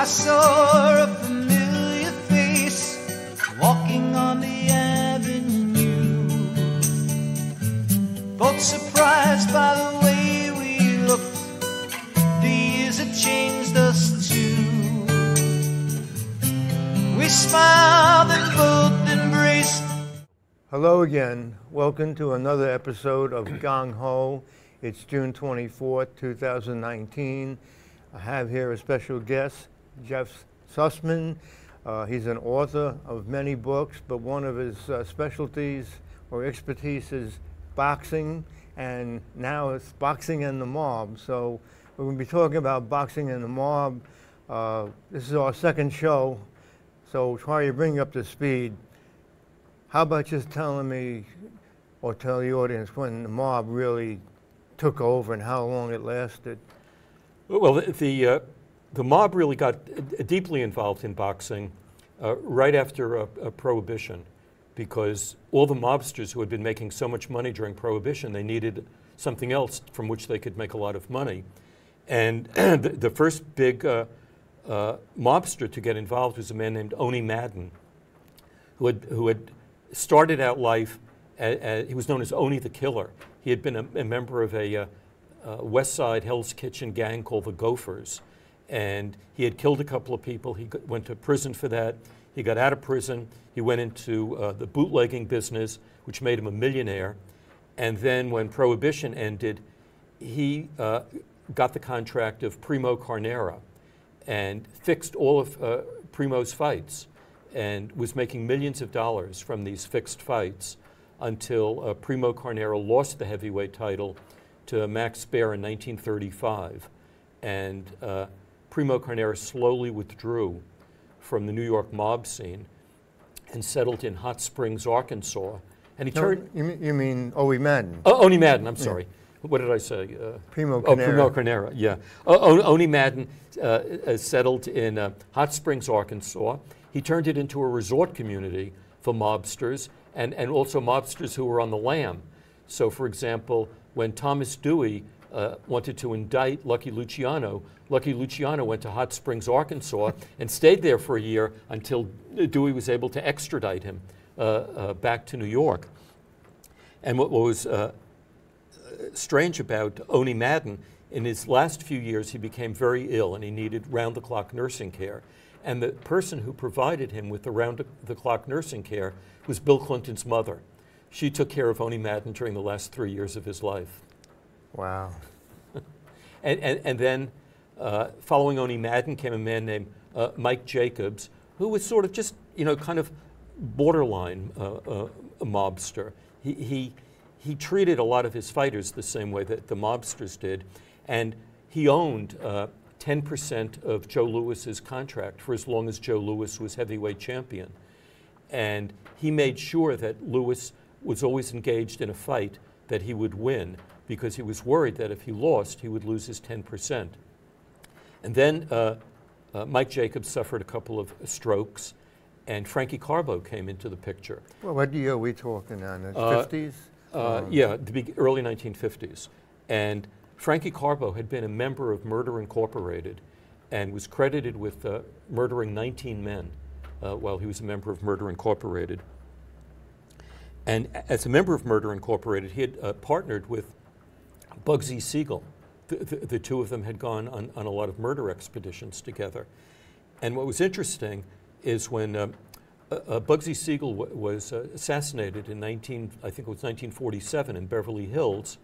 saw a familiar face walking on the avenue. Both surprised by the way we looked. The years had changed us too. We smiled and both embraced. Hello again. Welcome to another episode of Gung HO. It's June 24th, 2019. I have here a special guest, Jeff Sussman. He's an author of many books, but one of his specialties or expertise is boxing, and now it's boxing and the mob. So we're going to be talking about boxing and the mob. This is our second show, so try to bring you up to speed. How about just telling me, or tell the audience, when the mob really took over and how long it lasted? Well, the mob really got deeply involved in boxing right after Prohibition, because all the mobsters who had been making so much money during Prohibition, they needed something else from which they could make a lot of money. And the first big mobster to get involved was a man named Owney Madden, who had started out life he was known as Owney the Killer. He had been a member of a West Side Hell's Kitchen gang called the Gophers, and he had killed a couple of people. He went to prison for that. He got out of prison. He went into the bootlegging business, which made him a millionaire. And then when Prohibition ended, he got the contract of Primo Carnera and fixed all of Primo's fights and was making millions of dollars from these fixed fights until Primo Carnera lost the heavyweight title to Max Baer in 1935. And Primo Carnera slowly withdrew from the New York mob scene and settled in Hot Springs, Arkansas. And he turned... You mean Owney Madden? Oh, Owney Madden, I'm sorry. What did I say? Primo Carnera. Oh, Primo Carnera, yeah. Owney Madden settled in Hot Springs, Arkansas. He turned it into a resort community for mobsters and also mobsters who were on the lam. So, for example, when Thomas Dewey wanted to indict Lucky Luciano went to Hot Springs, Arkansas, and stayed there for a year until Dewey was able to extradite him back to New York. And what was strange about Owney Madden, in his last few years, he became very ill and he needed round-the-clock nursing care. And the person who provided him with the round-the-clock nursing care was Bill Clinton's mother. She took care of Owney Madden during the last 3 years of his life. Wow. And then following Owney Madden came a man named Mike Jacobs, who was sort of just, kind of borderline a mobster. He treated a lot of his fighters the same way that the mobsters did, and he owned 10% of Joe Louis's contract for as long as Joe Louis was heavyweight champion. And he made sure that Louis was always engaged in a fight that he would win, because he was worried that if he lost, he would lose his 10%. And then Mike Jacobs suffered a couple of strokes, and Frankie Carbo came into the picture. Well, what year are we talking on? The 50s? Yeah, the early 1950s. And Frankie Carbo had been a member of Murder Incorporated and was credited with murdering 19 men while he was a member of Murder Incorporated. And as a member of Murder Incorporated, he had partnered with Bugsy Siegel. The two of them had gone on a lot of murder expeditions together. And what was interesting is when Bugsy Siegel was assassinated in I think it was 1947 in Beverly Hills,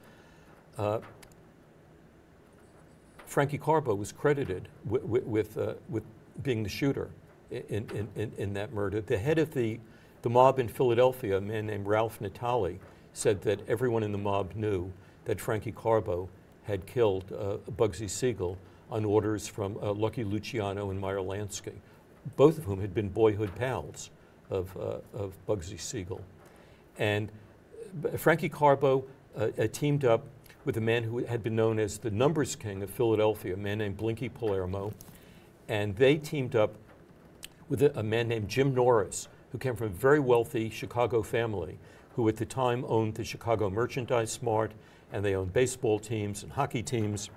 Frankie Carbo was credited with being the shooter in that murder. The head of the mob in Philadelphia, a man named Ralph Natale, said that everyone in the mob knew that Frankie Carbo had killed Bugsy Siegel on orders from Lucky Luciano and Meyer Lansky, both of whom had been boyhood pals of Bugsy Siegel. And Frankie Carbo teamed up with a man who had been known as the numbers king of Philadelphia, a man named Blinky Palermo, and they teamed up with a man named Jim Norris, who came from a very wealthy Chicago family, who at the time owned the Chicago Merchandise Mart, and they owned baseball teams and hockey teams.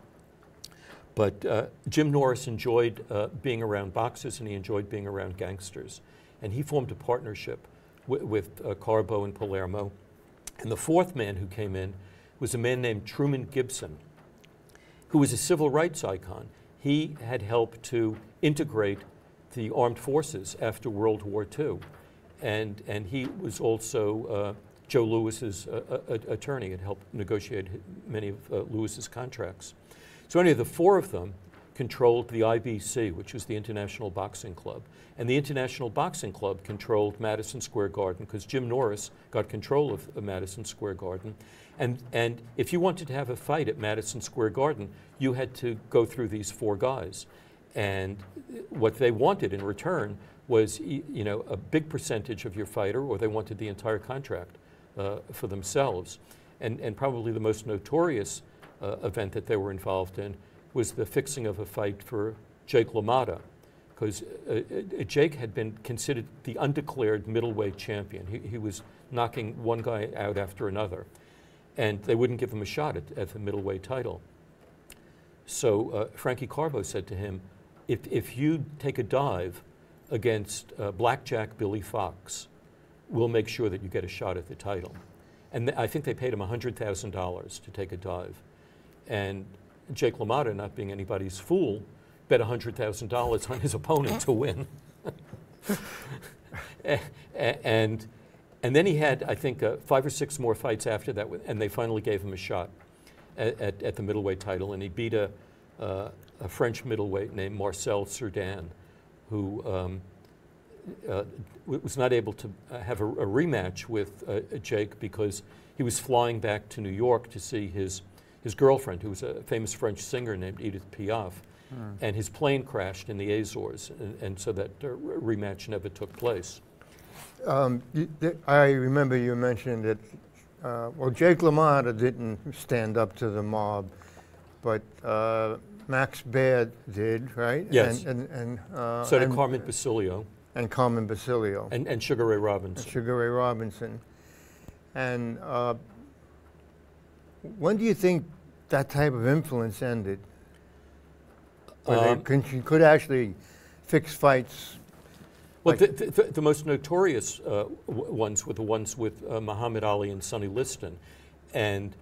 But Jim Norris enjoyed being around boxers, and he enjoyed being around gangsters. And he formed a partnership with Carbo and Palermo. And the fourth man who came in was a man named Truman Gibson, who was a civil rights icon. He had helped to integrate the armed forces after World War II. And he was also Joe Lewis's attorney, had helped negotiate many of Lewis's contracts. So anyway, the four of them controlled the IBC, which was the International Boxing Club. And the International Boxing Club controlled Madison Square Garden, because Jim Norris got control of Madison Square Garden. And if you wanted to have a fight at Madison Square Garden, you had to go through these four guys. And what they wanted in return was, you know, a big percentage of your fighter, or they wanted the entire contract for themselves. And probably the most notorious event that they were involved in was the fixing of a fight for Jake LaMotta, because Jake had been considered the undeclared middleweight champion. He was knocking one guy out after another, and they wouldn't give him a shot at the middleweight title. So Frankie Carbo said to him, if you take a dive against Blackjack Billy Fox, we'll make sure that you get a shot at the title. And I think they paid him $100,000 to take a dive. And Jake LaMotta, not being anybody's fool, bet $100,000 on his opponent to win. and then he had, I think, 5 or 6 more fights after that, and they finally gave him a shot at the middleweight title, and he beat a French middleweight named Marcel Cerdan, who was not able to have a rematch with Jake because he was flying back to New York to see his girlfriend, who was a famous French singer named Edith Piaf, and his plane crashed in the Azores, and so that rematch never took place. I remember you mentioned that, well, Jake LaMotta didn't stand up to the mob, but Max Baird did, right? Yes. So did and Carmen Basilio. And Carmen Basilio. And Sugar Ray Robinson. And Sugar Ray Robinson. And when do you think that type of influence ended? Where they could actually fix fights? Well, the most notorious ones were the ones with Muhammad Ali and Sonny Liston. And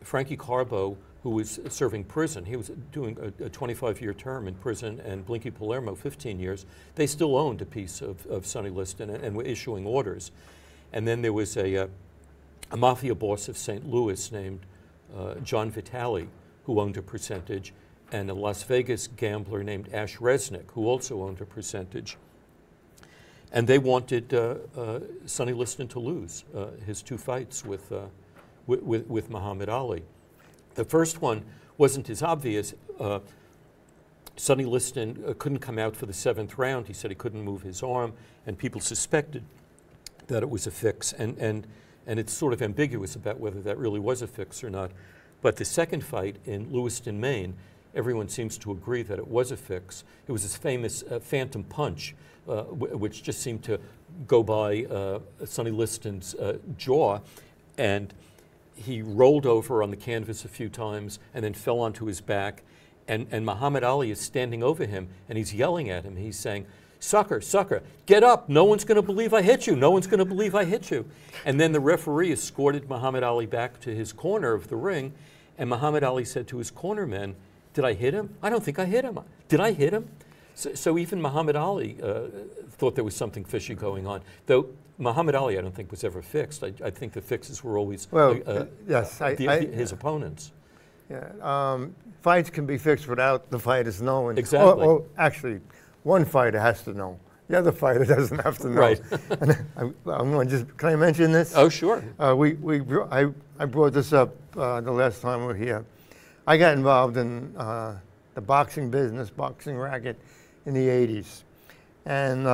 Frankie Carbo, who was serving prison, he was doing a 25-year term in prison, and Blinky Palermo 15 years. They still owned a piece of Sonny Liston and were issuing orders. And then there was a mafia boss of St. Louis named John Vitale, who owned a percentage, and a Las Vegas gambler named Ash Resnick, who also owned a percentage. And they wanted Sonny Liston to lose his 2 fights with Muhammad Ali. The first one wasn't as obvious. Sonny Liston couldn't come out for the 7th round. He said he couldn't move his arm, and people suspected that it was a fix. And it's sort of ambiguous about whether that really was a fix or not. But the second fight in Lewiston, Maine, everyone seems to agree that it was a fix. It was this famous phantom punch, which just seemed to go by Sonny Liston's jaw, and he rolled over on the canvas a few times and then fell onto his back. And Muhammad Ali is standing over him, and he's yelling at him. He's saying, "Sucker, sucker, get up. No one's going to believe I hit you. No one's going to believe I hit you." And then the referee escorted Muhammad Ali back to his corner of the ring, and Muhammad Ali said to his cornermen, "Did I hit him? I don't think I hit him. Did I hit him?" So even Muhammad Ali thought there was something fishy going on. Though Muhammad Ali, I don't think, was ever fixed. I think the fixes were always his opponents. Yeah, fights can be fixed without the fighters knowing. Exactly. Well, actually, one fighter has to know. The other fighter doesn't have to know. Right. And I'm going to just, can I mention this? Oh, sure. I brought this up the last time we were here. I got involved in the boxing business, boxing racket, in the 80s. And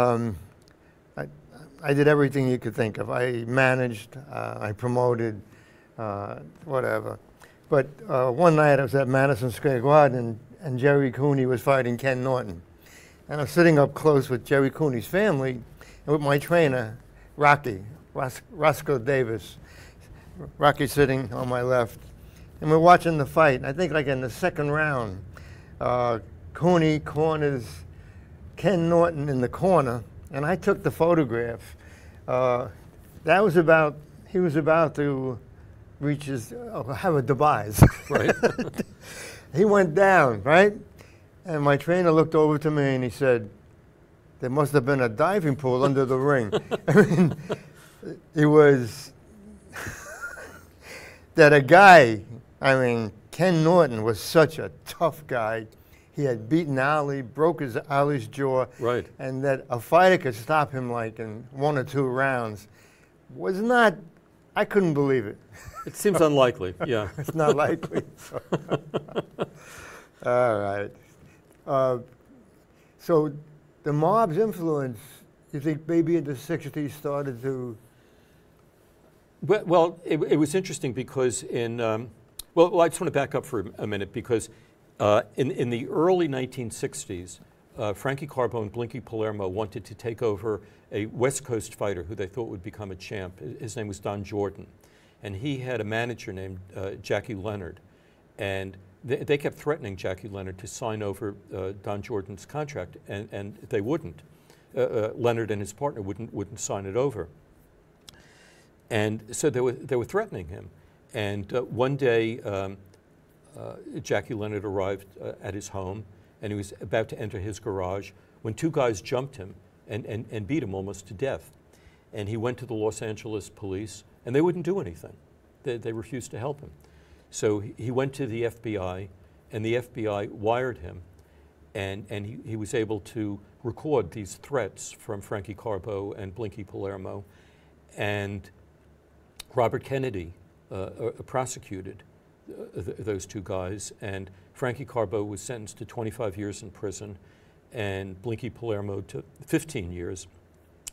I did everything you could think of. I managed, I promoted, whatever. But one night I was at Madison Square Garden, and Jerry Cooney was fighting Ken Norton. And I was sitting up close with Jerry Cooney's family and with my trainer, Rocky, Roscoe Davis. Rocky sitting on my left. and we're watching the fight. I think like in the second round, Cooney corners Ken Norton in the corner, and I took the photograph. That was about, he was about to reach his, have a demise. Right. He went down, right? And my trainer looked over to me and he said, there must have been a diving pool under the ring. I mean, it was that a guy, I mean, Ken Norton was such a tough guy. He had beaten Ali, broke Ali's jaw. Right. And that a fighter could stop him like in 1 or 2 rounds was not, I couldn't believe it. It seems unlikely, yeah. It's not likely. All right. So the mob's influence, you think maybe in the 60s started to... Well, it was interesting because in, well, I just want to back up for a minute because in the early 1960s, Frankie Carbo and Blinky Palermo wanted to take over a West Coast fighter who they thought would become a champ. His name was Don Jordan. And he had a manager named Jackie Leonard. And they kept threatening Jackie Leonard to sign over Don Jordan's contract, and they wouldn't. Leonard and his partner wouldn't sign it over. And so they were threatening him. And one day, Jackie Leonard arrived at his home, and he was about to enter his garage when 2 guys jumped him and beat him almost to death. And he went to the Los Angeles police, and they wouldn't do anything. They refused to help him. So he went to the FBI, and the FBI wired him, and he was able to record these threats from Frankie Carbo and Blinky Palermo. And Robert Kennedy prosecuted those 2 guys, and Frankie Carbo was sentenced to 25 years in prison, and Blinky Palermo to 15 years.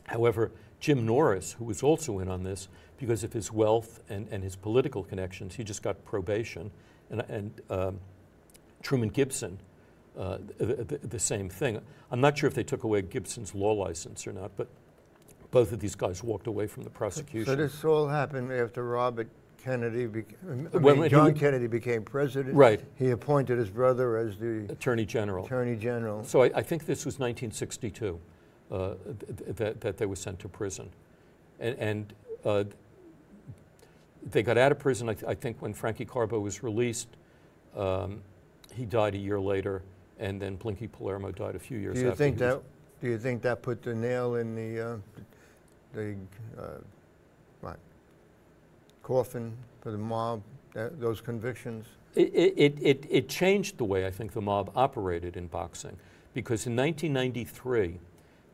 However, Jim Norris, who was also in on this, because of his wealth and his political connections, he just got probation. And Truman Gibson, the same thing. I'm not sure if they took away Gibson's law license or not, but both of these guys walked away from the prosecution. So this all happened after Robert Kennedy, John Kennedy became president. Right. He appointed his brother as the Attorney General. Attorney General. So I think this was 1962 that they were sent to prison. And they got out of prison, I think, when Frankie Carbo was released. He died a year later, and then Blinky Palermo died a few years after. Do you think that put the nail in the coffin for the mob, those convictions? It changed the way I think the mob operated in boxing, because in 1993,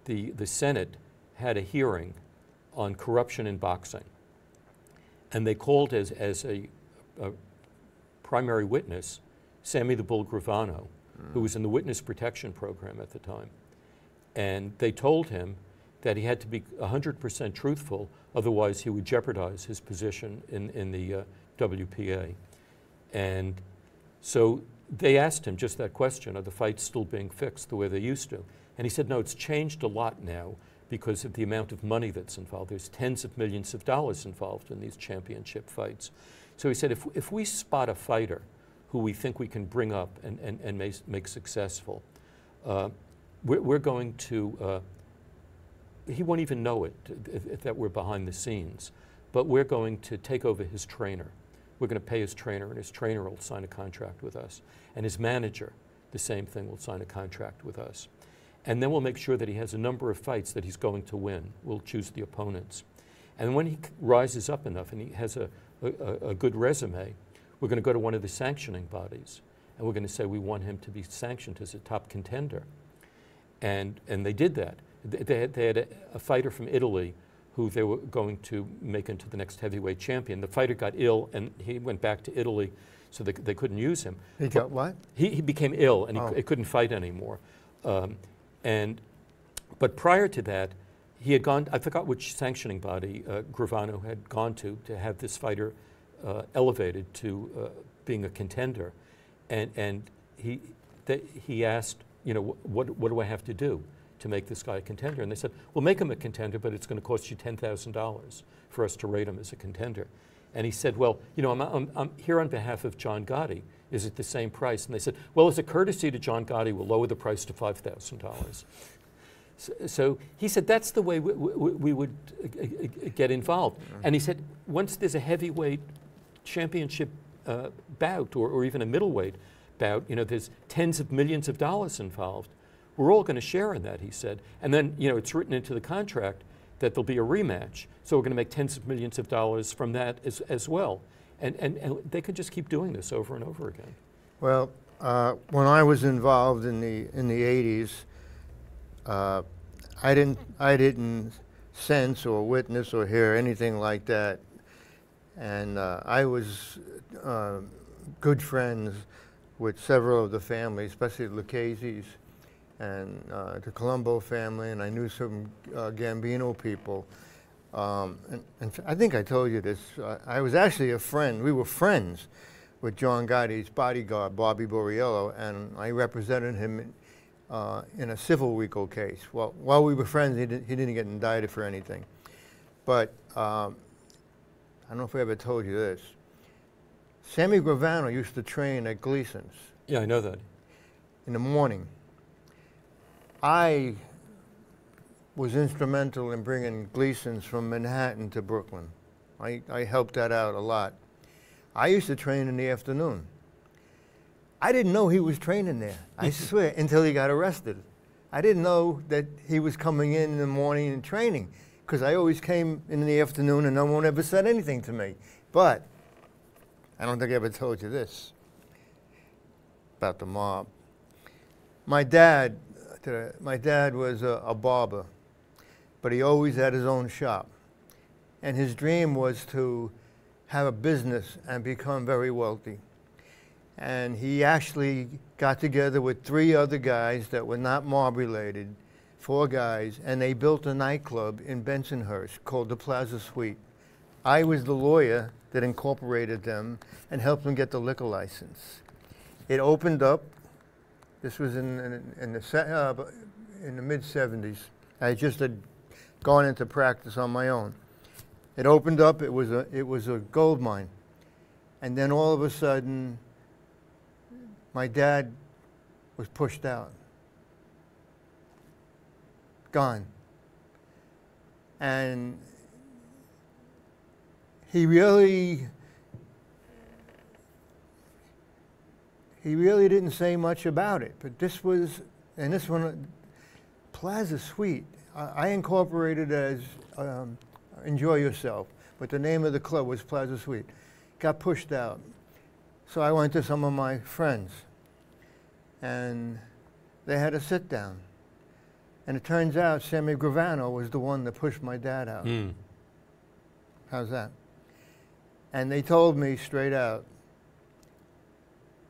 the Senate had a hearing on corruption in boxing, and they called as a primary witness Sammy the Bull Gravano, who was in the witness protection program at the time. And they told him that he had to be 100% truthful, otherwise he would jeopardize his position in the WPA. And so they asked him just that question, are the fights still being fixed the way they used to? And he said, no, it's changed a lot now because of the amount of money that's involved. There's tens of millions of dollars involved in these championship fights. So he said, if we spot a fighter who we think we can bring up and make successful, we're going to, he won't even know it, if that we're behind the scenes, but we're going to take over his trainer. We're going to pay his trainer, and his trainer will sign a contract with us. And his manager, the same thing, will sign a contract with us. And then we'll make sure that he has a number of fights that he's going to win. We'll choose the opponents. And when he rises up enough and he has a good resume, we're going to go to one of the sanctioning bodies, and we're going to say we want him to be sanctioned as a top contender. And they did that. They had a fighter from Italy who they were going to make into the next heavyweight champion. The fighter got ill, and he went back to Italy, so they couldn't use him. He got what? He became ill, and he couldn't fight anymore. But prior to that, he had gone, I forgot which sanctioning body Gravano had gone to have this fighter elevated to being a contender. And he asked, you know, what do I have to do to make this guy a contender? And they said, well, make him a contender, but it's going to cost you $10,000 for us to rate him as a contender. And he said, well, you know, I'm here on behalf of John Gotti. Is it the same price? And they said, well, as a courtesy to John Gotti, we'll lower the price to $5,000. So he said that's the way we would get involved. And he said once there's a heavyweight championship bout or even a middleweight bout, you know, there's tens of millions of dollars involved. We're all going to share in that, he said. And then, you know, it's written into the contract that there'll be a rematch. So we're going to make tens of millions of dollars from that as well. And they could just keep doing this over and over again. Well, when I was involved in the 80s, I didn't sense or witness or hear anything like that. And I was good friends with several of the families, especially the Lucchese's and the Colombo family, and I knew some Gambino people. And I think I told you this. I was actually a friend. We were friends with John Gotti's bodyguard, Bobby Borriello, and I represented him in a civil RICO case. Well, while we were friends, he didn't get indicted for anything. But I don't know if I ever told you this. Sammy Gravano used to train at Gleason's. Yeah, I know that. In the morning. I was instrumental in bringing Gleason's from Manhattan to Brooklyn. I helped that out a lot. I used to train in the afternoon. I didn't know he was training there, I swear, until he got arrested. I didn't know that he was coming in the morning and training, because I always came in the afternoon and no one ever said anything to me. But I don't think I ever told you this about the mob. My dad was a barber, but he always had his own shop. And his dream was to have a business and become very wealthy. And he actually got together with 3 other guys that were not mob related, 4 guys, and they built a nightclub in Bensonhurst called the Plaza Suite. I was the lawyer that incorporated them and helped them get the liquor license. It opened up. This was in the mid-'70s. I just had gone into practice on my own. It opened up. It was a gold mine, and then all of a sudden, my dad was pushed out, gone, and he really didn't say much about it. But this was, and this one, Plaza Suite, I incorporated as Enjoy Yourself, but the name of the club was Plaza Suite. Got pushed out. So I went to some of my friends, and they had a sit down. And it turns out Sammy Gravano was the one that pushed my dad out. Mm. How's that? And they told me straight out,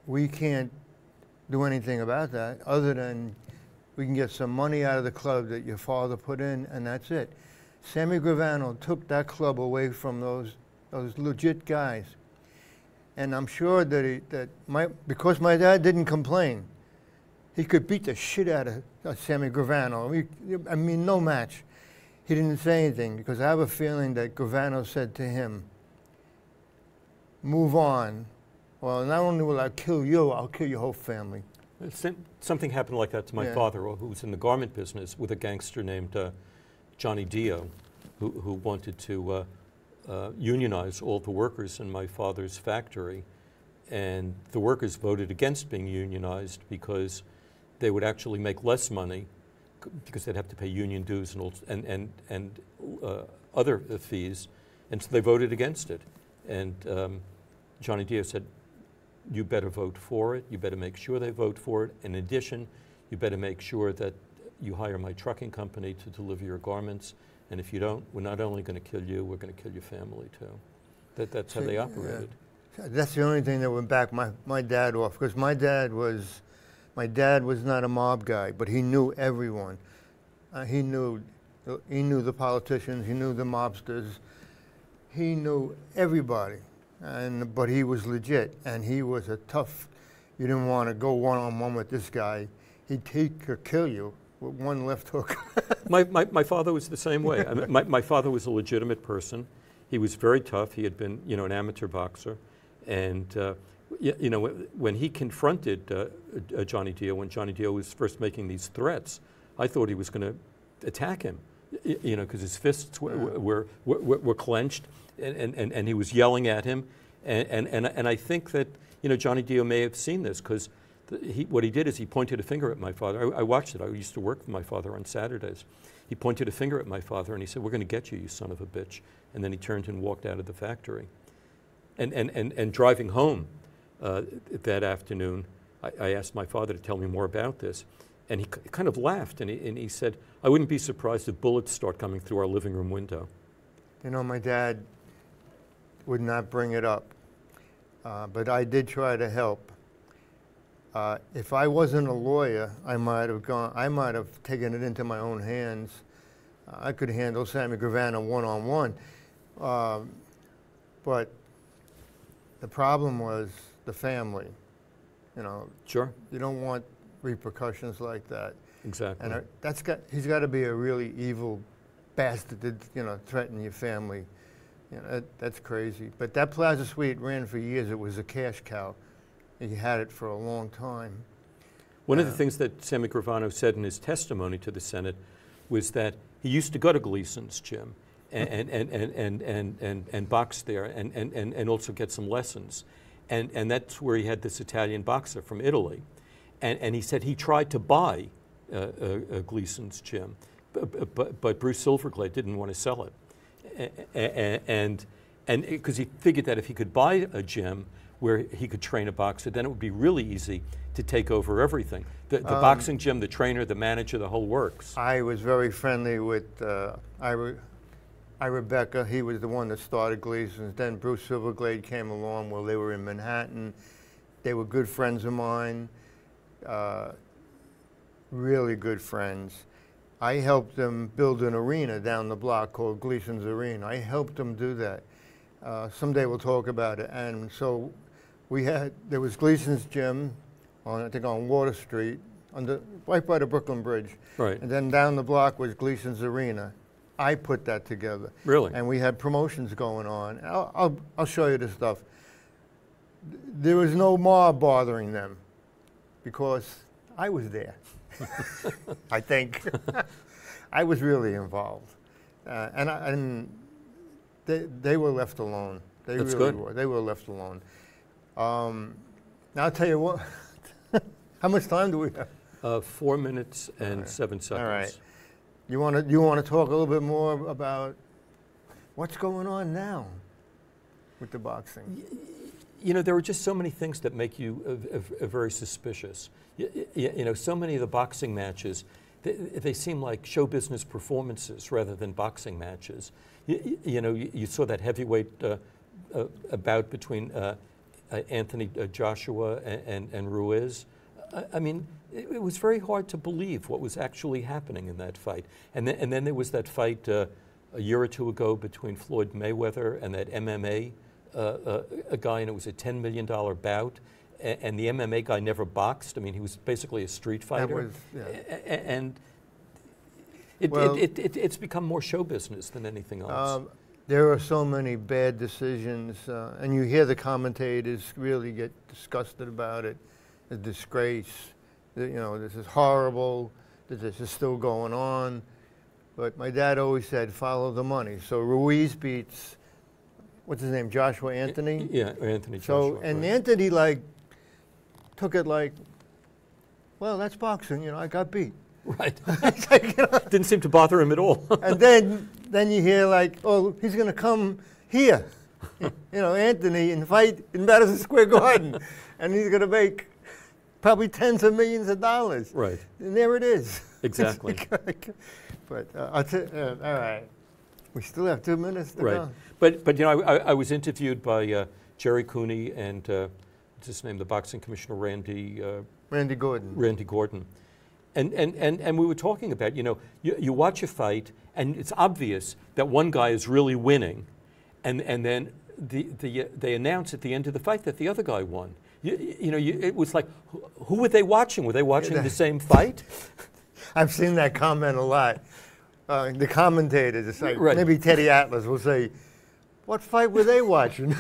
we can't do anything about that other than we can get some money out of the club that your father put in, and that's it. Sammy Gravano took that club away from those legit guys. And I'm sure that because my dad didn't complain, he could beat the shit out of Sammy Gravano. I mean, no match. He didn't say anything because I have a feeling that Gravano said to him, move on. Well, not only will I kill you, I'll kill your whole family. Something happened like that to my father, who was in the garment business with a gangster named Johnny Dio, who wanted to unionize all the workers in my father's factory. And the workers voted against being unionized because they would actually make less money because they'd have to pay union dues and other fees. And so they voted against it. And Johnny Dio said, you better vote for it. You better make sure they vote for it. In addition, you better make sure that you hire my trucking company to deliver your garments. And if you don't, we're not only going to kill you, we're going to kill your family too. That's how they operated. That's the only thing that would back my dad off, because my dad was not a mob guy, but he knew everyone. He knew the politicians. He knew the mobsters. He knew everybody. But he was legit, and he was a tough. You didn't want to go one-on-one with this guy. He could kill you with one left hook. My father was the same way. I mean, my father was a legitimate person. He was very tough. He had been, an amateur boxer. And, when he confronted Johnny Dio, when Johnny Dio was first making these threats, I thought he was going to attack him, because his fists were clenched, and he was yelling at him. And I think that, Johnny Dio may have seen this, because what he did is he pointed a finger at my father. I watched it. I used to work with my father on Saturdays. He pointed a finger at my father, and he said, "We're going to get you, you son of a bitch." And then he turned and walked out of the factory. And driving home that afternoon, I asked my father to tell me more about this. And he kind of laughed, and he said, "I wouldn't be surprised if bullets start coming through our living room window." My dad would not bring it up, but I did try to help. If I wasn't a lawyer, I might have taken it into my own hands. I could handle Sammy Gravano one-on-one. But the problem was the family. Sure. You don't want repercussions like that. Exactly. And he's got to be a really evil bastard to threaten your family. That's crazy. But that Plaza Suite ran for years. It was a cash cow. He had it for a long time. One of the things that Sammy Gravano said in his testimony to the Senate was that he used to go to Gleason's gym and box there and also get some lessons. And that's where he had this Italian boxer from Italy. And he said he tried to buy Gleason's gym, but Bruce Silverglade didn't want to sell it. And because he figured that if he could buy a gym where he could train a boxer, then it would be really easy to take over everything. The boxing gym, the trainer, the manager, the whole works. I was very friendly with Rebecca. He was the one that started Gleason's. Then Bruce Silverglade came along while they were in Manhattan. They were good friends of mine, really good friends. I helped them build an arena down the block called Gleason's Arena. I helped them do that. Someday we'll talk about it. And so there was Gleason's gym on Water Street, right by the Brooklyn Bridge. Right. And then down the block was Gleason's Arena. I put that together. Really? And we had promotions going on. I'll show you this stuff. There was no mob bothering them because I was there. I think. I was really involved. And they were left alone. That's really good. were. They were left alone. Now I'll tell you what. How much time do we have? 4 minutes and 7 seconds. All right. You want to talk a little bit more about what's going on now with the boxing? There are just so many things that make you very suspicious. So many of the boxing matches, they seem like show business performances rather than boxing matches. You saw that heavyweight bout between Anthony Joshua and Ruiz. I mean, it was very hard to believe what was actually happening in that fight. And then there was that fight a year or two ago between Floyd Mayweather and that MMA a guy, and it was a $10 million bout. And the MMA guy never boxed. I mean, he was basically a street fighter. And it's become more show business than anything else. There are so many bad decisions, and you hear the commentators really get disgusted about it. The disgrace, this is horrible, this is still going on. But my dad always said, follow the money. So Ruiz beats, what's his name, Joshua Anthony? Yeah, Anthony Joshua. So, and right. Anthony took it like, well, that's boxing, I got beat. Right. Didn't seem to bother him at all. And then you hear oh, he's going to come here, Anthony, and fight in Madison Square Garden, and he's going to make probably tens of millions of dollars. Right. And there it is. Exactly. But all right, we still have 2 minutes to go. But I was interviewed by Jerry Cooney and what's his name, the boxing commissioner, Randy Gordon. Randy Gordon. And we were talking about, you watch a fight, and it's obvious that one guy is really winning, and then they announce at the end of the fight that the other guy won. It was like, who were they watching? Were they watching the same fight? I've seen that comment a lot. The commentators, it's like, right. Maybe Teddy Atlas will say, What fight were they watching?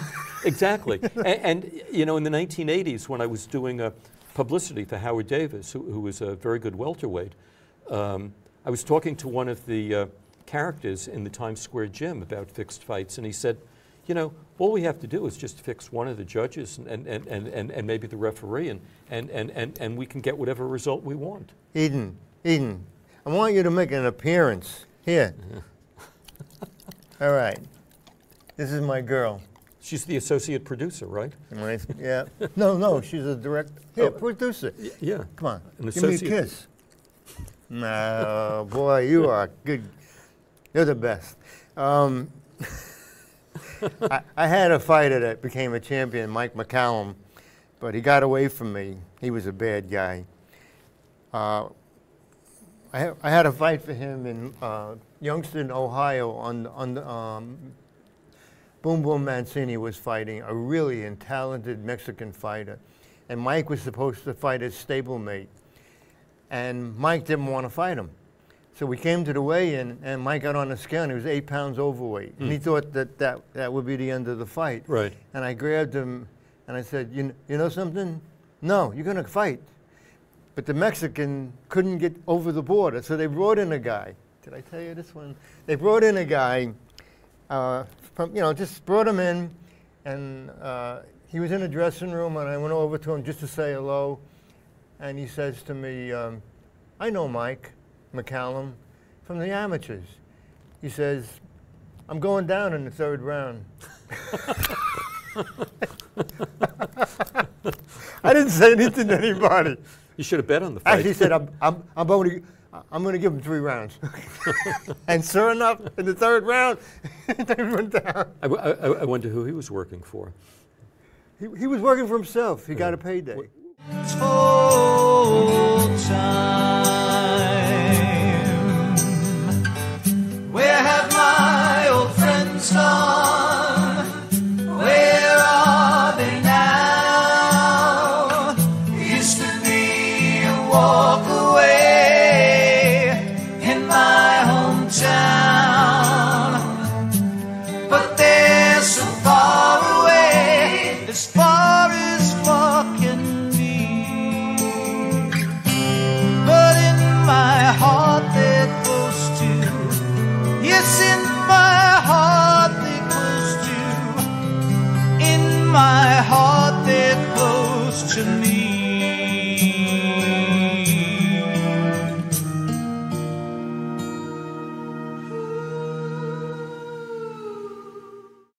Exactly. And, you know, in the 1980s, when I was doing publicity for Howard Davis, who was a very good welterweight, I was talking to one of the characters in the Times Square gym about fixed fights, and he said, you know, all we have to do is just fix one of the judges and maybe the referee, and we can get whatever result we want. Eden, I want you to make an appearance. Here. All right. This is my girl. She's the associate producer, right? Yeah. No, she's a direct producer. Yeah. Come on, An give me a associate. kiss. No, boy, you are good. You're the best. I had a fighter that became a champion, Mike McCallum, but he got away from me. He was a bad guy. I had a fight for him in Youngstown, Ohio, on Boom Boom Mancini was fighting, a really talented Mexican fighter. And Mike was supposed to fight his stablemate. And Mike didn't want to fight him. So we came to the weigh-in, and Mike got on the scale, and he was 8 pounds overweight. And he thought that would be the end of the fight. Right. And I grabbed him, and I said, you know something? No, you're going to fight. But the Mexican couldn't get over the border, so they brought in a guy. Did I tell you this one? They brought in a guy, just brought him in, and he was in a dressing room, and I went over to him just to say hello, and he says to me, I know Mike McCallum from the amateurs. He says, I'm going down in the third round. I didn't say anything to anybody. You should have bet on the fight. Actually, he said, I'm going to give him 3 rounds. And sure enough, in the third round, they went down. I wonder who he was working for. He was working for himself. He got a payday. Old time. Where have my old friends gone?